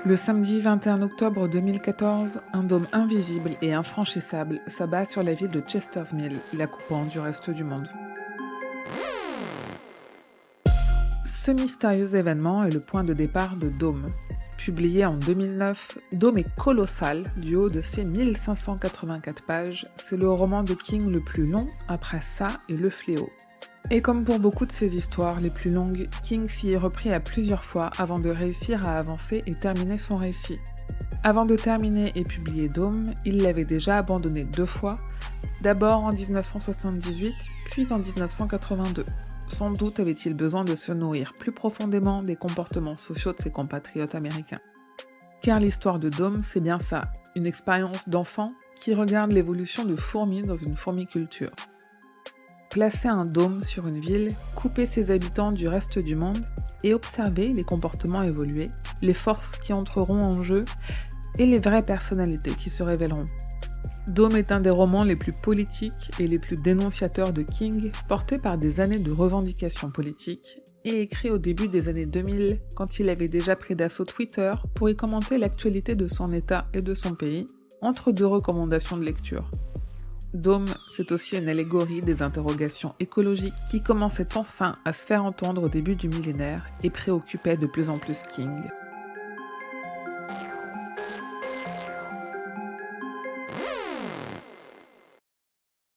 Le samedi 21 octobre 2014, un dôme invisible et infranchissable s'abat sur la ville de Chester's Mill, la coupant du reste du monde. Ce mystérieux événement est le point de départ de Dôme. Publié en 2009, Dôme est colossal, du haut de ses 1584 pages. C'est le roman de King le plus long, après ça et Le Fléau. Et comme pour beaucoup de ses histoires les plus longues, King s'y est repris à plusieurs fois avant de réussir à avancer et terminer son récit. Avant de terminer et publier Dôme, il l'avait déjà abandonné 2 fois, d'abord en 1978, puis en 1982. Sans doute avait-il besoin de se nourrir plus profondément des comportements sociaux de ses compatriotes américains. Car l'histoire de Dôme, c'est bien ça, une expérience d'enfant qui regarde l'évolution de fourmis dans une fourmiculture. Placer un dôme sur une ville, couper ses habitants du reste du monde et observer les comportements évoluer, les forces qui entreront en jeu et les vraies personnalités qui se révéleront. Dôme est un des romans les plus politiques et les plus dénonciateurs de King, porté par des années de revendications politiques et écrit au début des années 2000 quand il avait déjà pris d'assaut Twitter pour y commenter l'actualité de son État et de son pays, entre 2 recommandations de lecture. Dôme, c'est aussi une allégorie des interrogations écologiques qui commençaient enfin à se faire entendre au début du millénaire et préoccupaient de plus en plus King.